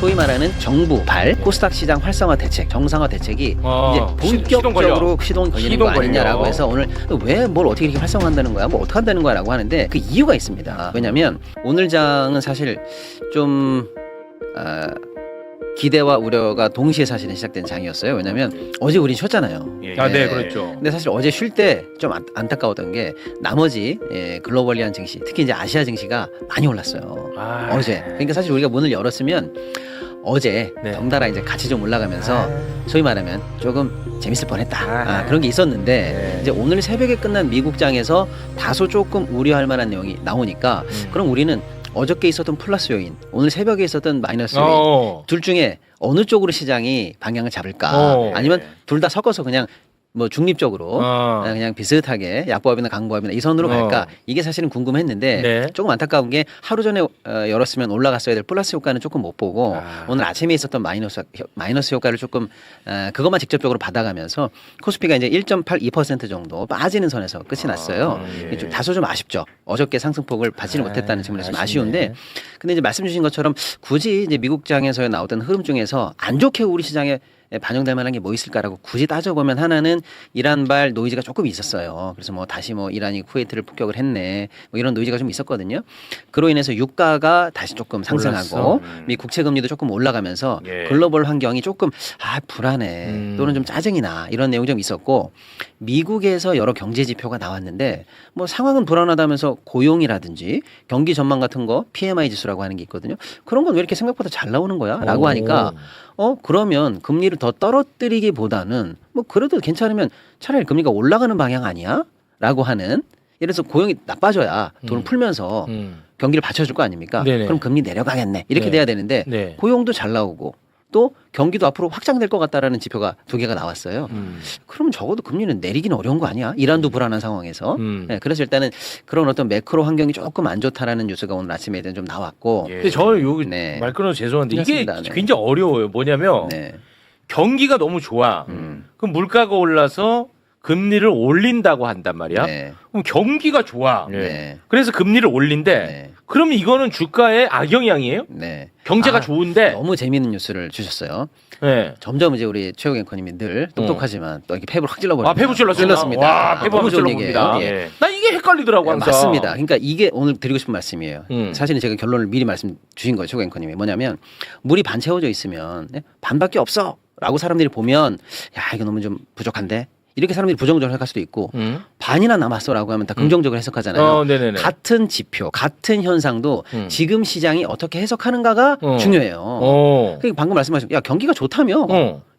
소위 말하는 정부발 코스닥 시장 활성화 대책, 정상화 대책이 이제 본격적으로 시동 걸리는 거 아니냐라고 해서 오늘 왜 뭘 어떻게 이렇게 활성화한다는 거야? 뭐 어떻게 한다는 거야라고 하는데 그 이유가 있습니다. 왜냐하면 오늘 장은 사실 좀 기대와 우려가 동시에 사실은 시작된 장이었어요. 왜냐하면 어제 우린 쉬었잖아요. 네, 그렇죠. 근데 사실 어제 쉴 때 좀 안타까웠던 게 나머지 글로벌리한 증시, 특히 이제 아시아 증시가 많이 올랐어요. 어제. 그러니까 사실 우리가 문을 열었으면 어제 덩달아 이제 같이 좀 올라가면서 소위 말하면 조금 재밌을 뻔했다. 그런 게 있었는데 이제 오늘 새벽에 끝난 미국장에서 다소 조금 우려할 만한 내용이 나오니까 그럼 우리는 어저께 있었던 플러스 요인, 오늘 새벽에 있었던 마이너스 요인 둘 중에 어느 쪽으로 시장이 방향을 잡을까? 아니면 둘 다 섞어서 그냥 뭐 중립적으로 그냥 비슷하게 약보합이나 강보합이나 이 선으로 갈까? 이게 사실은 궁금했는데 조금 안타까운 게 하루 전에 열었으면 올라갔어야 될 플러스 효과는 조금 못 보고 오늘 아침에 있었던 마이너스 효과를 조금 그것만 직접적으로 받아가면서 코스피가 이제 1.82% 정도 빠지는 선에서 끝이 났어요. 좀 다소 좀 아쉽죠. 어저께 상승폭을 받지는 못했다는 측면에서 좀 아쉬운데 근데 이제 말씀 주신 것처럼 굳이 이제 미국장에서 나오던 흐름 중에서 안 좋게 우리 시장에 반영될 만한 게 뭐 있을까라고 굳이 따져보면 하나는 이란발 노이즈가 조금 있었어요. 그래서 뭐 다시 뭐 이란이 쿠웨이트를 폭격을 했네. 뭐 이런 노이즈가 좀 있었거든요. 그로 인해서 유가가 다시 조금 상승하고 미 국채 금리도 조금 올라가면서 글로벌 환경이 조금 불안해 또는 좀 짜증이 나 이런 내용이 좀 있었고 미국에서 여러 경제 지표가 나왔는데 뭐 상황은 불안하다면서 고용이라든지 경기 전망 같은 거 PMI 지수라고 하는 게 있거든요. 그런 건 왜 이렇게 생각보다 잘 나오는 거야? 라고 하니까 그러면 금리를 더 떨어뜨리기보다는 뭐 그래도 괜찮으면 차라리 금리가 올라가는 방향 아니야? 라고 하는 예를 들어서 고용이 나빠져야 돈을 풀면서 경기를 받쳐줄 거 아닙니까? 그럼 금리 내려가겠네. 이렇게 돼야 되는데 고용도 잘 나오고 또 경기도 앞으로 확장될 것 같다라는 지표가 두 개가 나왔어요. 그러면 적어도 금리는 내리기는 어려운 거 아니야? 이란도 불안한 상황에서. 그래서 일단은 그런 어떤 매크로 환경이 조금 안 좋다라는 뉴스가 오늘 아침에 좀 나왔고. 근데 저는 여기 말 끊어서 죄송한데 이게 그렇습니다. 굉장히 어려워요. 뭐냐면 경기가 너무 좋아. 그럼 물가가 올라서 금리를 올린다고 한단 말이야. 그럼 경기가 좋아. 그래서 금리를 올린대. 그러면 이거는 주가에 악영향이에요? 경제가 좋은데 너무 재미있는 뉴스를 주셨어요. 점점 이제 우리 최욱 앵커님이 늘 똑똑하지만 또 이렇게 폐부를 확 찔러버립니다. 폐부 찔렀습니다. 와, 폐부 너무 좋은 찔러봅니다. 얘기예요. 나 이게 헷갈리더라고 항상. 맞습니다. 그러니까 이게 오늘 드리고 싶은 말씀이에요. 사실은 제가 결론을 미리 말씀 주신 거예요. 최욱 앵커님이. 뭐냐면 물이 반 채워져 있으면 반밖에 없어 라고 사람들이 보면 야 이거 너무 좀 부족한데 이렇게 사람들이 부정적으로 해석할 수도 있고 반이나 남았어라고 하면 다 긍정적으로 해석하잖아요. 같은 지표, 같은 현상도 지금 시장이 어떻게 해석하는가가 중요해요. 그러니까 방금 말씀하신 야 경기가 좋다며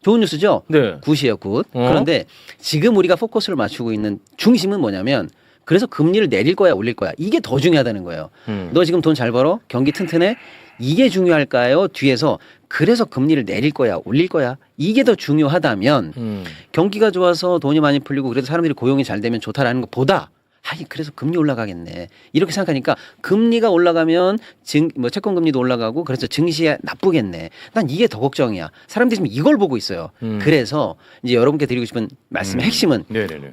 좋은 뉴스죠. 굿이에요, 굿. 그런데 지금 우리가 포커스를 맞추고 있는 중심은 뭐냐면 그래서 금리를 내릴 거야, 올릴 거야. 이게 더 중요하다는 거예요. 너 지금 돈 잘 벌어? 경기 튼튼해? 이게 중요할까요? 뒤에서 그래서 금리를 내릴 거야, 올릴 거야. 이게 더 중요하다면 경기가 좋아서 돈이 많이 풀리고 그래도 사람들이 고용이 잘 되면 좋다라는 것보다 그래서 금리 올라가겠네. 이렇게 생각하니까 금리가 올라가면 채권 금리도 올라가고 그래서 증시에 나쁘겠네. 난 이게 더 걱정이야. 사람들이 지금 이걸 보고 있어요. 그래서 이제 여러분께 드리고 싶은 말씀의 핵심은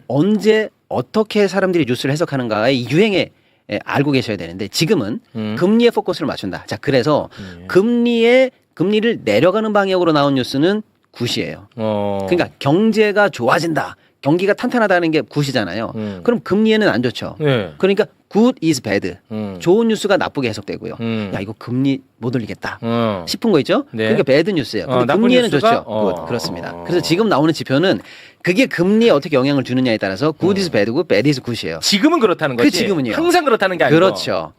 언제 어떻게 사람들이 뉴스를 해석하는가의 유행에 알고 계셔야 되는데 지금은 금리에 포커스를 맞춘다. 자, 그래서 금리를 내려가는 방향으로 나온 뉴스는 굿이에요. 그러니까 경제가 좋아진다. 경기가 탄탄하다는 게 굿이잖아요. 그럼 금리에는 안 좋죠. 그러니까 good is bad. 좋은 뉴스가 나쁘게 해석되고요. 야 이거 금리 못 올리겠다 싶은 거 있죠. 그러니까 bad 뉴스예요. 근데 금리에는 좋죠. good. 그렇습니다. 그래서 지금 나오는 지표는 그게 금리에 어떻게 영향을 주느냐에 따라서 good is bad고 bad is good이에요. 지금은 그렇다는 거지. 지금은요. 항상 그렇다는 게 아니고. 그렇죠.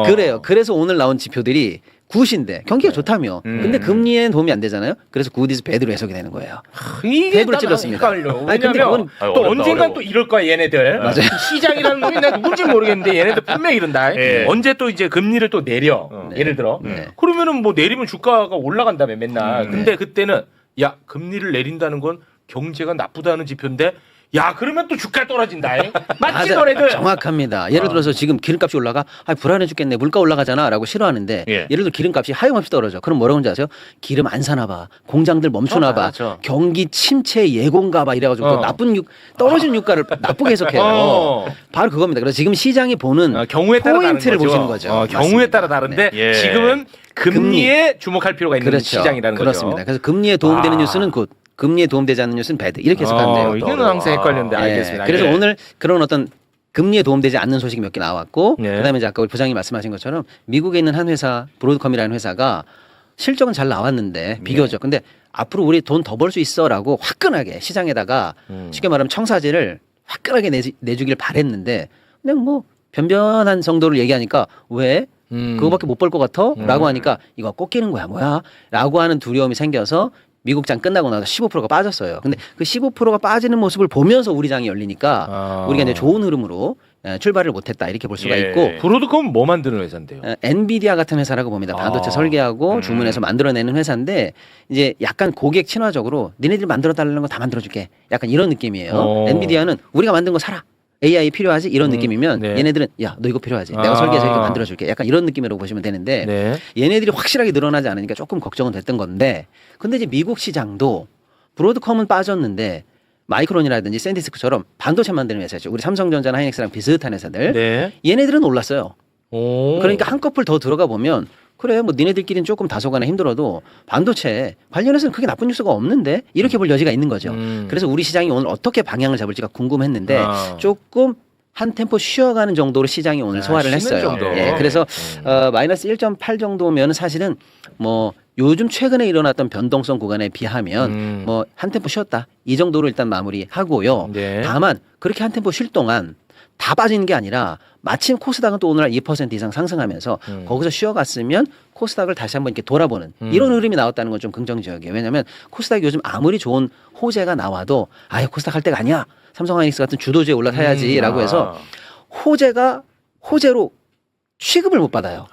그래요. 그래서 오늘 나온 지표들이 굿인데 경기가 좋다며. 근데 금리에는 도움이 안 되잖아요. 그래서 good is bad로 해석이 되는 거예요. 이게 폐부를 찔렀습니다. 왜냐면 또 언젠간 또 이럴 거야 얘네들. 맞아요. 시장이라는 놈이 내가 누군지 모르겠는데 얘네들 분명히 이런다. 언제 또 이제 금리를 또 내려. 예를 들어. 그러면은 뭐 내리면 주가가 올라간다며 맨날. 근데 그때는 야 금리를 내린다는 건 경제가 나쁘다는 지표인데 야, 그러면 또 주가 떨어진다. 맞지, 맞아, 너네들? 정확합니다. 예를 들어서 지금 기름값이 올라가, 불안해 죽겠네, 물가 올라가잖아라고 싫어하는데, 예. 예를 들어 기름값이 하염없이 떨어져. 그럼 뭐라고 하는지 아세요? 기름 안 사나 봐, 공장들 멈추나 봐, 경기 침체 예고인가 봐 이래가지고 또 나쁜 떨어진 유가를 나쁘게 해석해요. 바로 그겁니다. 그래서 지금 시장이 보는 경우에 따라 포인트를 보시는 거죠. 경우에 따라 다른데 네. 지금은 금리에 주목할 필요가 있는 그렇죠. 시장이라는 그렇습니다. 거죠. 그래서 금리에 도움되는 뉴스는 굿, 금리에 도움되지 않는 뉴스는 배드 이렇게 해석하면 돼요. 이거는 항상 헷갈렸는데 알겠습니다. 그래서 오늘 그런 어떤 금리에 도움되지 않는 소식이 몇 개 나왔고, 네. 그다음에 이제 아까 우리 부장님 말씀하신 것처럼 미국에 있는 한 회사 브로드컴이라는 회사가 실적은 잘 나왔는데 비교적 근데 앞으로 우리 돈 더 벌 수 있어라고 화끈하게 시장에다가 쉽게 말하면 청사진을 화끈하게 내주길 바랬는데 그냥 뭐 변변한 정도를 얘기하니까 왜 그거밖에 못 벌 것 같아? 라고 하니까 이거 꺾이는 거야 뭐야? 라고 하는 두려움이 생겨서 미국 장 끝나고 나서 15%가 빠졌어요. 근데 그 15%가 빠지는 모습을 보면서 우리 장이 열리니까 우리가 이제 좋은 흐름으로 출발을 못했다 이렇게 볼 수가 있고. 브로드컴은 뭐 만드는 회사인데요? 엔비디아 같은 회사라고 봅니다. 반도체 설계하고 주문해서 만들어내는 회사인데 이제 약간 고객 친화적으로 니네들이 만들어 달라는 거 다 만들어줄게. 약간 이런 느낌이에요. 엔비디아는 우리가 만든 거 사라. AI 필요하지? 이런 느낌이면 네. 얘네들은 야, 너 이거 필요하지? 내가 설계해서 이렇게 만들어줄게. 약간 이런 느낌으로 보시면 되는데 네. 얘네들이 확실하게 늘어나지 않으니까 조금 걱정은 됐던 건데 근데 이제 미국 시장도 브로드컴은 빠졌는데 마이크론이라든지 샌디스크처럼 반도체 만드는 회사죠. 우리 삼성전자나 하이닉스랑 비슷한 회사들. 네. 얘네들은 올랐어요. 오. 그러니까 한꺼풀 더 들어가 보면 그래 뭐 니네들끼리는 조금 다소간에 힘들어도 반도체 관련해서는 크게 나쁜 뉴스가 없는데 이렇게 볼 여지가 있는 거죠. 그래서 우리 시장이 오늘 어떻게 방향을 잡을지가 궁금했는데 조금 한 템포 쉬어가는 정도로 시장이 오늘 소화를 했어요. 정도. 예, 그래서 마이너스 1.8 정도면 사실은 뭐 요즘 최근에 일어났던 변동성 구간에 비하면 뭐 한 템포 쉬었다 이 정도로 일단 마무리하고요. 네. 다만 그렇게 한 템포 쉴 동안 다 빠지는 게 아니라 마침 코스닥은 또 오늘 2% 이상 상승하면서 거기서 쉬어갔으면 코스닥을 다시 한번 이렇게 돌아보는 이런 흐름이 나왔다는 건 좀 긍정적이에요. 왜냐하면 코스닥이 요즘 아무리 좋은 호재가 나와도 아예 코스닥 할 때가 아니야. 삼성하이닉스 같은 주도주에 올라타야지라고 해서 호재로 취급을 못 받아요.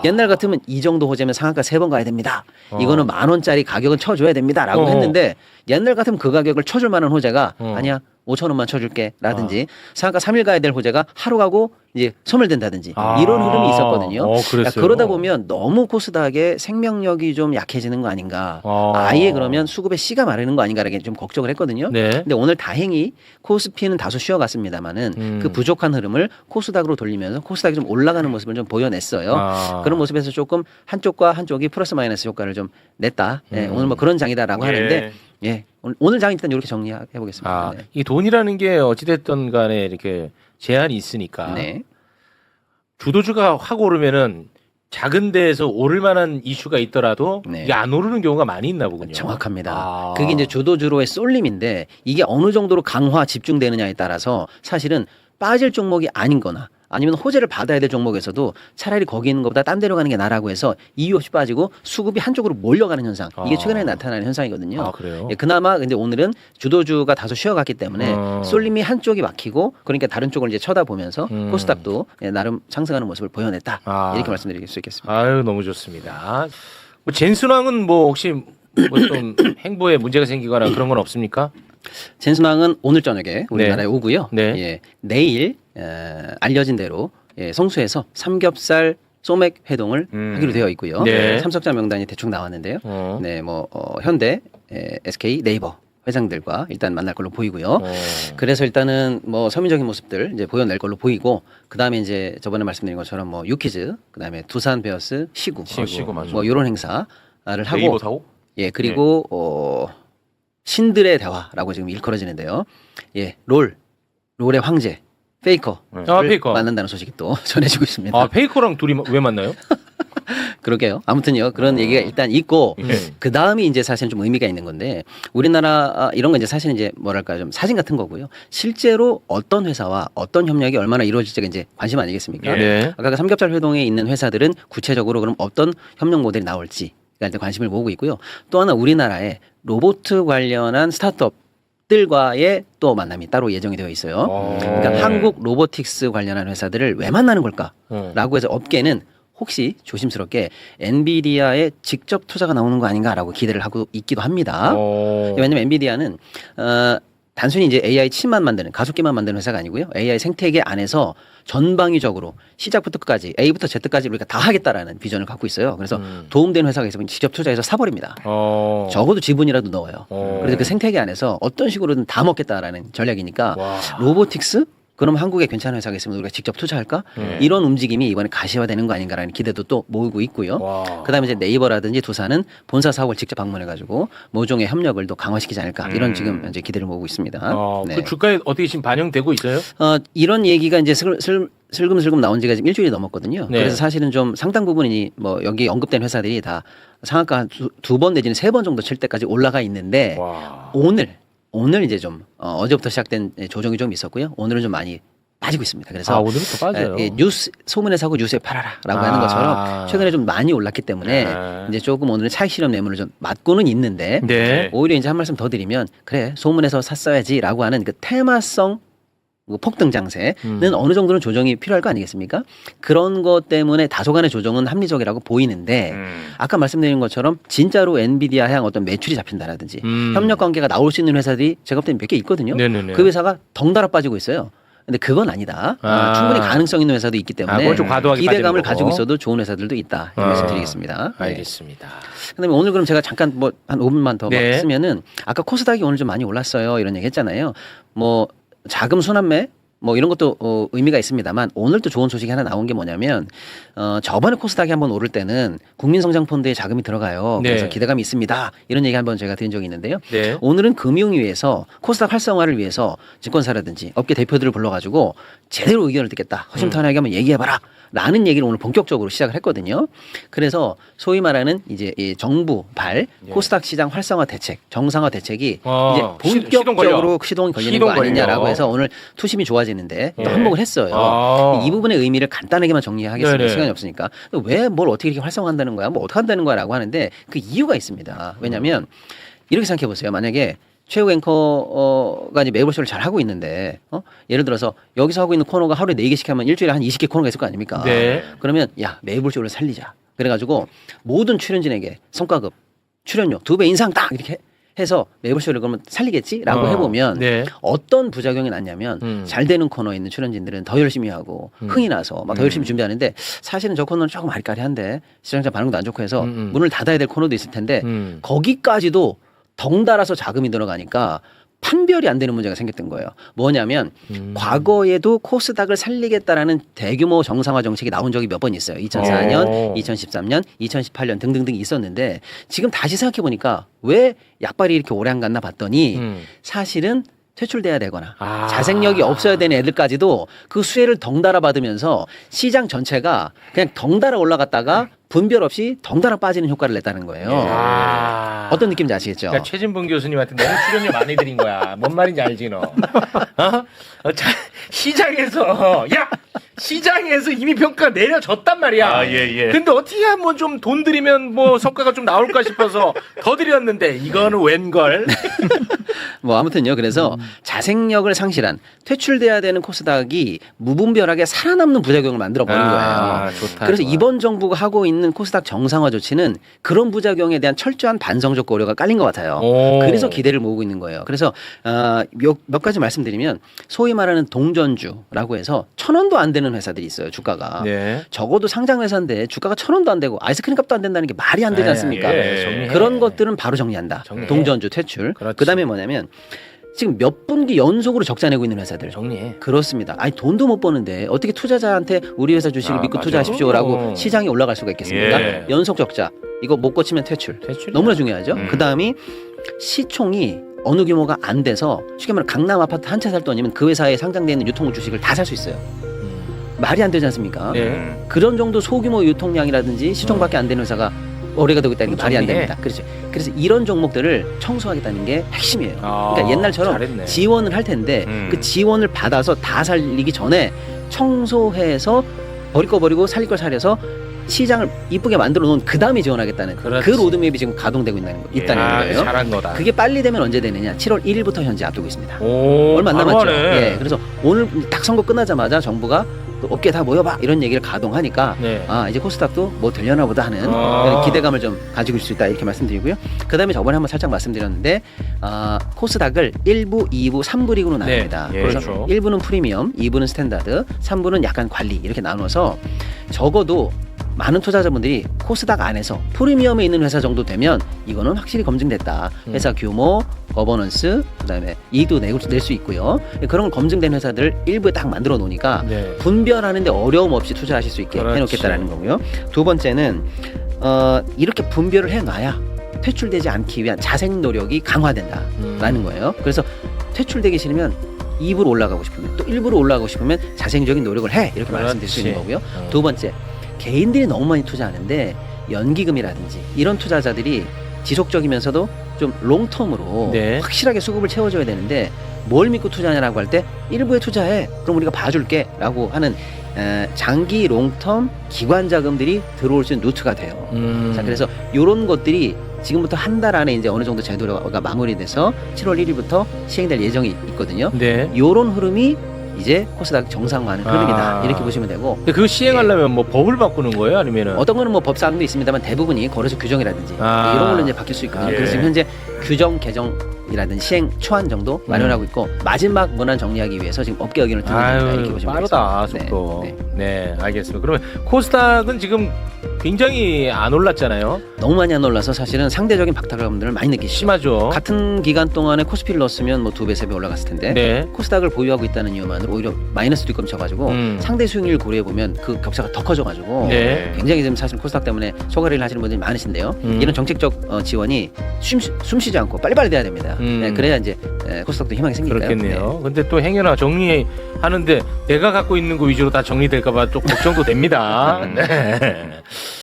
옛날 같으면 이 정도 호재면 상한가 3번 가야 됩니다. 이거는 10,000원짜리 가격은 쳐줘야 됩니다라고 했는데 옛날 같으면 그 가격을 쳐줄 만한 호재가 아니야 5,000원만 쳐줄게 라든지 상한가 3일 가야 될 호재가 하루 가고 이제 소멸된다든지 이런 흐름이 있었거든요. 그러니까 그러다 보면 너무 코스닥의 생명력이 좀 약해지는 거 아닌가. 아예 그러면 수급의 씨가 마르는 거 아닌가라는 좀 걱정을 했거든요. 네. 근데 오늘 다행히 코스피는 다소 쉬어갔습니다만은 그 부족한 흐름을 코스닥으로 돌리면서 코스닥이 좀 올라가는 모습을 좀 보여냈어요. 그런 모습에서 조금 한쪽과 한쪽이 플러스 마이너스 효과를 좀 냈다. 예, 오늘 뭐 그런 장이다라고 하는데 예, 오늘 장 일단 이렇게 정리해 보겠습니다. 네. 이 돈이라는 게 어찌됐든 간에 이렇게 제한이 있으니까 네. 주도주가 확 오르면은 작은 데에서 오를 만한 이슈가 있더라도 네. 이게 안 오르는 경우가 많이 있나 보군요. 정확합니다. 그게 이제 주도주로의 쏠림인데 이게 어느 정도로 강화 집중되느냐에 따라서 사실은 빠질 종목이 아닌 거나 아니면 호재를 받아야 될 종목에서도 차라리 거기 있는 것보다 딴 데로 가는 게 나라고 해서 이유 없이 빠지고 수급이 한쪽으로 몰려가는 현상. 이게 최근에 나타나는 현상이거든요. 그래요? 예, 그나마 근데 오늘은 주도주가 다소 쉬어갔기 때문에 쏠림이 한쪽이 막히고 그러니까 다른 쪽을 이제 쳐다보면서 코스닥도 예, 나름 상승하는 모습을 보여냈다. 이렇게 말씀드릴 수 있겠습니다. 아유, 너무 좋습니다. 뭐 젠순왕은 뭐 혹시 뭐 좀 행보에 문제가 생기거나 그런 건 없습니까? 젠순왕은 오늘 저녁에 우리나라에 네. 오고요. 네. 예, 내일 알려진 대로 성수에서 삼겹살 소맥 회동을 하기로 되어 있고요. 네. 참석자 명단이 대충 나왔는데요. 네, 뭐 현대, SK, 네이버 회장들과 일단 만날 걸로 보이고요. 그래서 일단은 뭐 서민적인 모습들 이제 보여낼 걸로 보이고 그 다음에 이제 저번에 말씀드린 것처럼 뭐 유키즈, 그 다음에 두산 베어스, 시구, 맞아. 뭐 이런 행사를 하고 네이버 사고? 예, 그리고 신들의 대화라고 지금 일컬어지는데요. 예, 롤의 황제, 페이커. 페이커. 만난다는 소식이 또 전해지고 있습니다. 페이커랑 둘이 왜 만나요? 그러게요. 아무튼요. 그런 얘기가 일단 있고 그 다음이 이제 사실은 좀 의미가 있는 건데 우리나라 이런 건 이제 사실은 이제 뭐랄까 좀 사진 같은 거고요. 실제로 어떤 회사와 어떤 협력이 얼마나 이루어질지가 이제 관심 아니겠습니까? 네. 아까 그 삼겹살 회동에 있는 회사들은 구체적으로 그럼 어떤 협력 모델이 나올지 일단 관심을 모으고 있고요. 또 하나 우리나라에 로봇 관련한 스타트업들과의 또 만남이 따로 예정이 되어 있어요. 그러니까 한국 로보틱스 관련한 회사들을 왜 만나는 걸까라고 해서 업계는 혹시 조심스럽게 엔비디아에 직접 투자가 나오는 거 아닌가라고 기대를 하고 있기도 합니다. 왜냐하면 엔비디아는 단순히 이제 AI 칩만 만드는 가속기만 만드는 회사가 아니고요. AI 생태계 안에서 전방위적으로 시작부터 끝까지 A부터 Z까지 우리가 다 하겠다라는 비전을 갖고 있어요. 그래서 도움되는 회사가 있으면 직접 투자해서 사버립니다. 적어도 지분이라도 넣어요. 그래서 그 생태계 안에서 어떤 식으로든 다 먹겠다라는 전략이니까 로보틱스? 그럼 한국에 괜찮은 회사가 있으면 우리가 직접 투자할까? 이런 움직임이 이번에 가시화되는 거 아닌가라는 기대도 또 모으고 있고요. 그다음에 이제 네이버라든지 두산은 본사 사옥을 직접 방문해가지고 모종의 협력을 또 강화시키지 않을까 이런 지금 이제 기대를 모으고 있습니다. 네. 그 주가에 어떻게 지금 반영되고 있어요? 이런 얘기가 이제 슬금슬금 나온 지가 지금 일주일이 넘었거든요. 네. 그래서 사실은 좀 상당 부분이 뭐 여기 언급된 회사들이 다 상한가 두 번 내지는 세 번 정도 칠 때까지 올라가 있는데 오늘 이제 좀 어제부터 시작된 조정이 좀 있었고요. 오늘은 좀 많이 빠지고 있습니다. 그래서 오늘은 더 빠져요. 뉴스 소문에 사고 뉴스에 팔아라라고 하는 것처럼 최근에 좀 많이 올랐기 때문에 이제 조금 오늘은 차익 실현 매물을 좀 맞고는 있는데 오히려 이제 한 말씀 더 드리면 그래 소문에서 샀어야지라고 하는 그 테마성 폭등 장세는 어느 정도는 조정이 필요할 거 아니겠습니까? 그런 것 때문에 다소간의 조정은 합리적이라고 보이는데 아까 말씀드린 것처럼 진짜로 엔비디아 향 어떤 매출이 잡힌다라든지 협력 관계가 나올 수 있는 회사들이 제가 볼 때는 몇 개 있거든요. 네네네. 그 회사가 덩달아 빠지고 있어요. 근데 그건 아니다. 충분히 가능성 있는 회사도 있기 때문에 좀 과도하게 기대감을 빠지는 거고. 가지고 있어도 좋은 회사들도 있다. 이 말씀 드리겠습니다. 알겠습니다. 그다음에 오늘 그럼 제가 잠깐 뭐 한 5분만 더 네. 쓰면은 아까 코스닥이 오늘 좀 많이 올랐어요. 이런 얘기 했잖아요. 뭐 자금 순환매 뭐 이런 것도 의미가 있습니다만 오늘 또 좋은 소식이 하나 나온 게 뭐냐면 저번에 코스닥이 한번 오를 때는 국민성장펀드에 자금이 들어가요. 네. 그래서 기대감이 있습니다. 이런 얘기 한번 제가 드린 적이 있는데요. 네. 오늘은 금융 위해서 코스닥 활성화를 위해서 증권사라든지 업계 대표들을 불러가지고 제대로 의견을 듣겠다. 허심탄회하게 한번 얘기해봐라. 라는 얘기를 오늘 본격적으로 시작을 했거든요. 그래서 소위 말하는 이제 이 정부발 코스닥 시장 활성화 대책, 정상화 대책이 이제 본격적으로 시동이 걸리는 거 아니냐라고 해서 오늘 투심이 좋아지는데 또 한몫을 했어요. 이 부분의 의미를 간단하게만 정리하겠습니다. 네네. 시간이 없으니까. 왜 뭘 어떻게 이렇게 활성화한다는 거야? 뭐 어떻게 한다는 거야라고 하는데 그 이유가 있습니다. 왜냐하면 이렇게 생각해 보세요. 만약에 최우 앵커가 이제 매불쇼를 잘 하고 있는데, 예를 들어서 여기서 하고 있는 코너가 하루에 4개씩 하면 일주일에 한 20개 코너가 있을 거 아닙니까? 네. 그러면 야, 매불쇼를 살리자. 그래가지고 모든 출연진에게 성과급, 출연료 2배 인상 딱 이렇게 해서 매불쇼를 그러면 살리겠지라고 해보면 어떤 부작용이 났냐면 잘 되는 코너에 있는 출연진들은 더 열심히 하고 흥이 나서 막 더 열심히 준비하는데 사실은 저 코너는 조금 아리까리한데 시청자 반응도 안 좋고 해서 문을 닫아야 될 코너도 있을 텐데 거기까지도 덩달아서 자금이 들어가니까 판별이 안 되는 문제가 생겼던 거예요. 뭐냐면 과거에도 코스닥을 살리겠다라는 대규모 정상화 정책이 나온 적이 몇 번 있어요. 2004년, 2013년, 2018년 등등등 있었는데 지금 다시 생각해 보니까 왜 약발이 이렇게 오래 안 갔나 봤더니 사실은 퇴출돼야 되거나 자생력이 없어야 되는 애들까지도 그 수혜를 덩달아 받으면서 시장 전체가 그냥 덩달아 올라갔다가 분별 없이 덩달아 빠지는 효과를 냈다는 거예요. 어떤 느낌인지 아시겠죠? 그러니까 최진봉 교수님한테 너무 출연료 많이 드린 거야. 뭔 말인지 알지 너? 시장에서 이미 평가 내려졌단 말이야. 예. 근데 어떻게 한번 좀 돈 들이면 뭐 성과가 좀 나올까 싶어서 더 드렸는데 이거는 웬걸? 뭐 아무튼요. 그래서 자생력을 상실한 퇴출돼야 되는 코스닥이 무분별하게 살아남는 부작용을 만들어 버린 거예요. 좋다. 그래서 이번 정부가 하고 있는 코스닥 정상화 조치는 그런 부작용에 대한 철저한 반성적 고려가 깔린 것 같아요. 그래서 기대를 모으고 있는 거예요. 그래서 몇 가지 말씀드리면 소위 말하는 동전주라고 해서 1,000원도 안 되는 회사들이 있어요. 주가가. 적어도 상장 회사인데 주가가 1,000원도 안 되고 아이스크림 값도 안 된다는 게 말이 안 되지 않습니까? 그런 것들은 바로 정리한다. 동전주 퇴출. 그다음에 뭐냐면 지금 몇 분기 연속으로 적자 내고 있는 회사들 정리해. 그렇습니다. 아니 돈도 못 버는데 어떻게 투자자한테 우리 회사 주식을 믿고 투자하십시오라고 시장이 올라갈 수가 있겠습니까? 연속 적자 이거 못 고치면 퇴출. 너무나 중요하죠. 그다음이 시총이 어느 규모가 안 돼서 쉽게 말하면 강남 아파트 한 채 살 돈이면 그 회사에 상장되어 있는 유통 주식을 다 살 수 있어요. 말이 안 되지 않습니까? 그런 정도 소규모 유통량이라든지 시총밖에 안 되는 회사가 올해가 되고 있다는 게 말이 안 됩니다. 그렇죠. 그래서 이런 종목들을 청소하겠다는 게 핵심이에요. 그러니까 옛날처럼 잘했네. 지원을 할 텐데 그 지원을 받아서 다 살리기 전에 청소해서 버릴 거 버리고 살릴 걸 살려서 시장을 이쁘게 만들어 놓은 그 다음에 지원하겠다는 그렇지. 그 로드맵이 지금 가동되고 있다는 거예요. 잘한 거다. 그게 빨리 되면 언제 되느냐? 7월 1일부터 현재 앞두고 있습니다. 오, 얼마 안 남았죠. 하네. 예, 그래서 오늘 딱 선거 끝나자마자 정부가 또 업계 다 모여봐 이런 얘기를 가동하니까 네. 아 이제 코스닥도 뭐 되려나 보다 하는 그런 기대감을 좀 가지고 있을 수 있다 이렇게 말씀드리고요. 그 다음에 저번에 한번 살짝 말씀드렸는데 코스닥을 1부, 2부, 3부 리그로 나눕니다. 네, 예, 그래서 그렇죠. 1부는 프리미엄, 2부는 스탠다드, 3부는 약간 관리 이렇게 나눠서 적어도 많은 투자자분들이 코스닥 안에서 프리미엄에 있는 회사 정도 되면 이거는 확실히 검증됐다. 회사 규모, 거버넌스, 그다음에 이익도 낼 수 있고요. 그런 걸 검증된 회사들 일부에 딱 만들어 놓으니까 네. 분별하는데 어려움 없이 투자하실 수 있게 그렇지. 해놓겠다라는 거고요. 두 번째는 이렇게 분별을 해놔야 퇴출되지 않기 위한 자생 노력이 강화된다라는 거예요. 그래서 퇴출되기 싫으면 2부로 올라가고 싶으면 또 1부로 올라가고 싶으면 자생적인 노력을 해 이렇게 말씀드릴 수 있는 거고요. 두 번째, 개인들이 너무 많이 투자하는데 연기금이라든지 이런 투자자들이 지속적이면서도 좀 롱텀으로 네. 확실하게 수급을 채워줘야 되는데 뭘 믿고 투자하냐라고 할 때 일부에 투자해 그럼 우리가 봐줄게 라고 하는 장기 롱텀 기관 자금들이 들어올 수 있는 루트가 돼요. 자, 그래서 이런 것들이 지금부터 한 달 안에 이제 어느 정도 제도가 마무리돼서 7월 1일부터 시행될 예정이 있거든요. 네. 이런 흐름이 이제 코스닥 정상화하는 흐름이다 이렇게 보시면 되고. 근데 그거 시행하려면 뭐 법을 바꾸는 거예요, 아니면은? 어떤 거는 뭐 법사항도 있습니다만 대부분이 거래소 규정이라든지 이런 걸로 이제 바뀔 수 있거든요. 예. 그래서 지금 현재 규정 개정이라든지 시행 초안 정도 마련하고 있고 마지막 문안 정리하기 위해서 지금 업계 의견을 듣는 겁니다. 이렇게 보시면 빠르다 되겠습니다. 속도. 네, 네, 알겠습니다. 그러면 코스닥은 지금 굉장히 안 올랐잖아요. 너무 많이 안 올라서 사실은 상대적인 박탈감들을 많이 느끼시죠. 심하죠. 같은 기간 동안에 코스피를 넣었으면 뭐 2배, 3배 올라갔을 텐데 네. 코스닥을 보유하고 있다는 이유만으로 오히려 마이너스 뒷검쳐가지고 상대 수익률 고려해 보면 그 격차가 더 커져가지고 네. 굉장히 지금 사실 코스닥 때문에 소가리를 하시는 분들이 많으신데요. 이런 정책적 지원이 숨쉬지 않고 빨리빨리 돼야 됩니다. 네, 그래야 이제 코스닥도 희망이 생기니까요. 그렇겠네요. 네. 근데 또 행여나 정리하는데 내가 갖고 있는 거 위주로 다 정리될까봐 좀 걱정도 됩니다. 네.